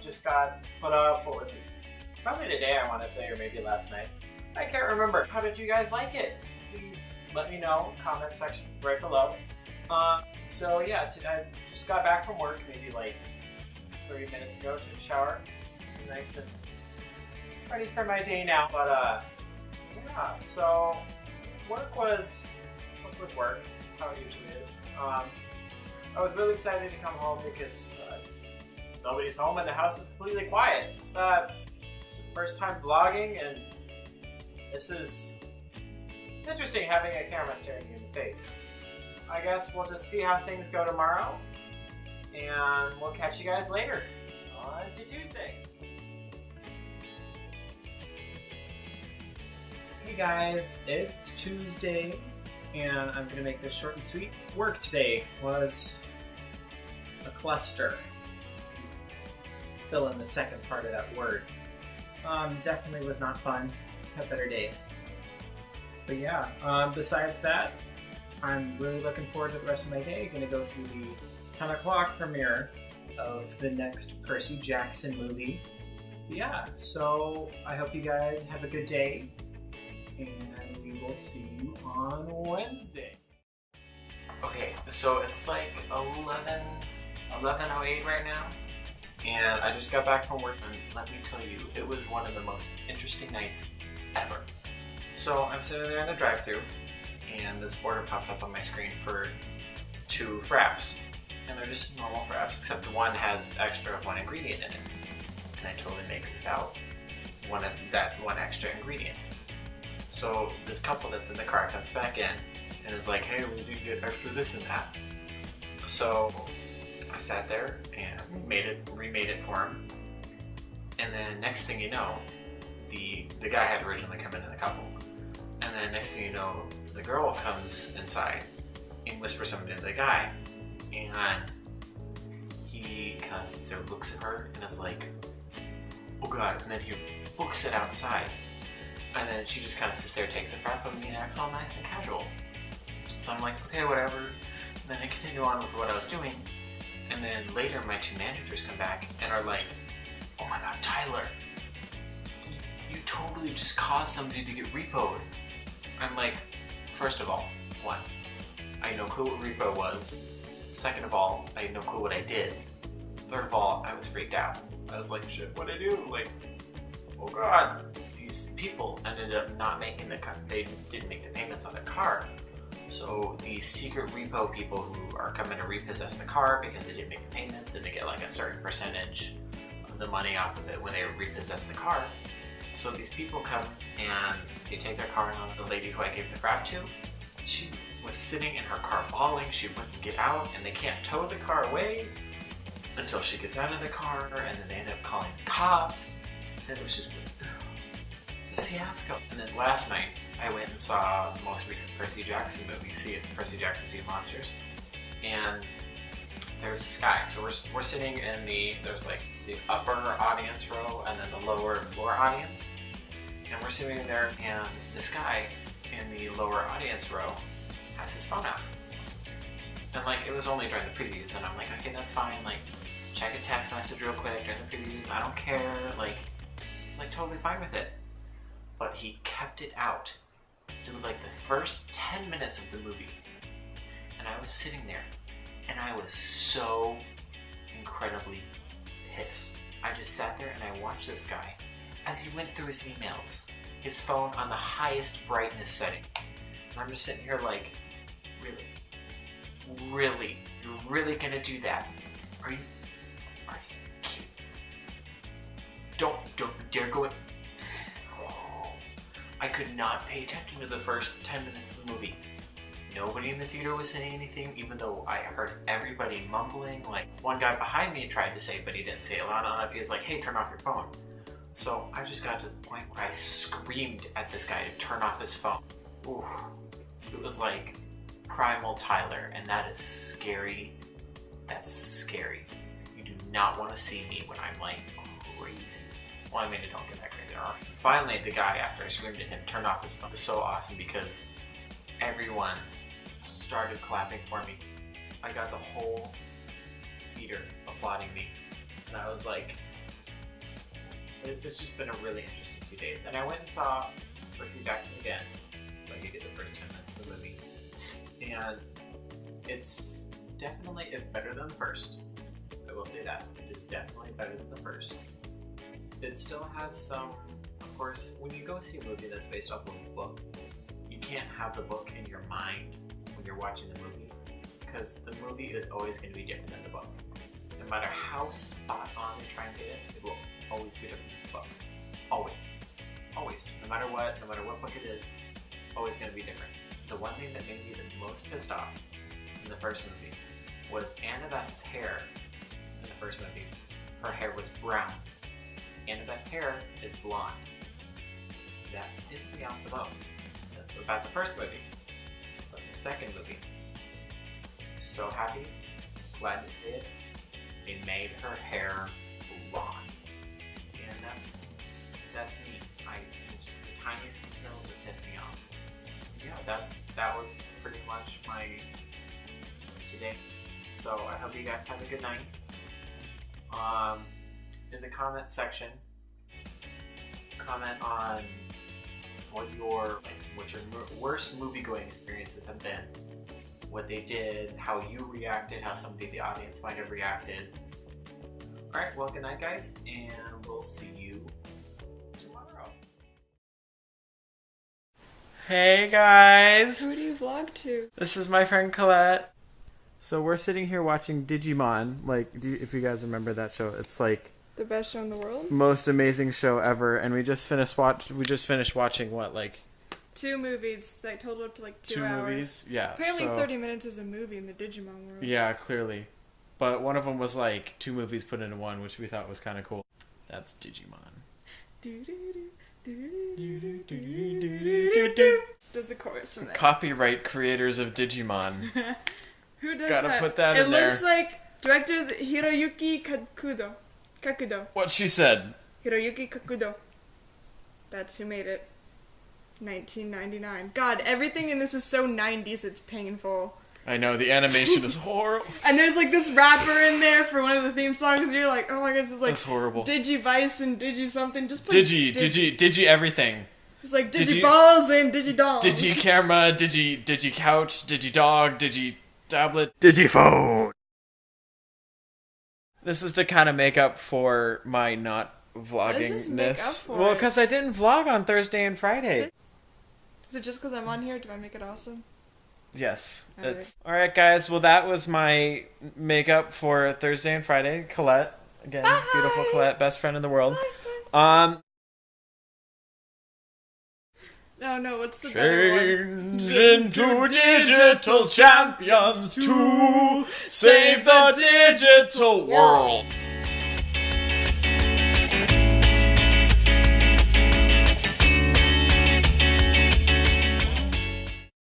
just got put up, what was it? Probably today, I want to say, or maybe last night. I can't remember. How did you guys like it? Please let me know, comment section right below. So yeah, I just got back from work, maybe like 30 minutes ago, took a shower. Nice and ready for my day now. But yeah, so work was work. That's how it usually is. I was really excited to come home because nobody's home and the house is completely quiet. It's the first time vlogging, and it's interesting having a camera staring you in the face. I guess we'll just see how things go tomorrow, and we'll catch you guys later on to Tuesday. Hey guys, it's Tuesday, and I'm gonna make this short and sweet. Work today was a cluster. Fill in the second part of that word. Definitely was not fun. Had better days. But yeah, besides that, I'm really looking forward to the rest of my day. Gonna go see the 10 o'clock premiere of the next Percy Jackson movie. Yeah, so I hope you guys have a good day, and we will see you on Wednesday. Okay, so it's like 11:08 right now, and I just got back from work, and let me tell you, it was one of the most interesting nights ever. So I'm sitting there in the drive-thru, and this order pops up on my screen for 2 fraps. And they're just normal fraps, except one has one ingredient in it. And I totally make it without that one extra ingredient. So this couple that's in the car comes back in and is like, hey, we did get extra this and that. So I sat there and remade it for him. And then next thing you know, the guy had originally come in the couple. And then next thing you know, the girl comes inside and whispers something to the guy, and he kind of sits there, looks at her, and is like, oh god, and then he books it outside, and then she just kind of sits there, takes a frap of me, and acts all nice and casual. So I'm like, okay, whatever, and then I continue on with what I was doing, and then later my 2 managers come back and are like, oh my god, Tyler, you totally just caused somebody to get repoed. I'm like, first of all, 1, I had no clue what repo was. Second of all, I had no clue what I did. Third of all, I was freaked out. I was like, shit, what'd I do? Like, oh god. These people ended up not making they didn't make the payments on the car. So these secret repo people who are coming to repossess the car because they didn't make the payments, and they get like a certain percentage of the money off of it when they repossess the car. So these people come and they take their car, and the lady who I gave the frap to, she was sitting in her car bawling. She wouldn't get out, and they can't tow the car away until she gets out of the car, and then they end up calling the cops. And it was just, it's a fiasco. And then last night, I went and saw the most recent Percy Jackson movie, Percy Jackson Sea of Monsters, and there was this guy. So we're sitting in there's like the upper audience row and then the lower floor audience, and we're sitting there, and this guy in the lower audience row has his phone out, and like it was only during the previews, and I'm like, okay, that's fine, like check a text message real quick during the previews, I don't care, like totally fine with it. But he kept it out through like the first 10 minutes of the movie, and I was sitting there, and I was so incredibly pissed. I just sat there and I watched this guy as he went through his emails, his phone on the highest brightness setting. And I'm just sitting here like, really? You're really gonna do that? Are you kidding? Don't dare go in. I could not pay attention to the first 10 minutes of the movie. Nobody in the theater was saying anything, even though I heard everybody mumbling. Like, one guy behind me tried to say, but he didn't say it loud enough. He was like, hey, turn off your phone. So I just got to the point where I screamed at this guy to turn off his phone. Ooh, it was like primal Tyler, and that is scary. That's scary. You do not want to see me when I'm like crazy. Well, I mean, I don't get that crazy. Finally, the guy, after I screamed at him, turned off his phone. It was so awesome because everyone started clapping for me. I got the whole theater applauding me. And I was like, it's just been a really interesting 2 days. And I went and saw Percy Jackson again, so I could get the first 10 minutes of the movie. And it's better than the first. I will say that. It is definitely better than the first. It still has some, of course, when you go see a movie that's based off of a book, you can't have the book in your mind when you're watching the movie, because the movie is always going to be different than the book. No matter how spot on they try and get it will always be different than the book. Always. Always. No matter what book it is, always going to be different. The one thing that made me the most pissed off in the first movie was Annabeth's hair. In the first movie, her hair was brown. Annabeth's hair is blonde. That pissed me off the most. That's about the first movie. But the second movie, so happy, glad to see it. They made her hair blonde. And that's neat. It's just the tiniest details that piss me off. Yeah, that was pretty much my today. So I hope you guys have a good night. In the comment section, comment on what your worst movie-going experiences have been, what they did, how you reacted, how somebody in the audience might have reacted. Alright, well, good night, guys, and we'll see you tomorrow. Hey, guys! Who do you vlog to? This is my friend Colette. So we're sitting here watching Digimon, if you guys remember that show, it's like the best show in the world? Most amazing show ever, and we just finished watching what, 2 movies that totaled up to 2 hours. 2 movies? Yeah. Apparently 30 minutes is a movie in the Digimon world. Yeah, clearly. But one of them was 2 movies put into one, which we thought was kind of cool. That's Digimon. Does the chorus from that. Copyright creators of Digimon. Who does Gotta that? put that in there. It looks like director's Hiroyuki Kakudo. What she said. Hiroyuki Kakudo. That's who made it. 1999. God, everything in this is so 90s, it's painful. I know, the animation is horrible. And there's this rapper in there for one of the theme songs, and you're like, oh my god, this is that's horrible. Digivice and Digi something. Just put Digi everything. It's like Digiballs and Digidolls. Digi camera, Digi couch, Digi dog, Digi tablet, Digiphone. This is to kind of make up for my not vloggingness. Well, because I didn't vlog on Thursday and Friday. Is it just because I'm on here? Do I make it awesome? Yes. Alright, guys. Well, that was my makeup for Thursday and Friday. Colette. Again, beautiful Colette, best friend in the world. No, what's the better one? Change into digital champions to save the digital world.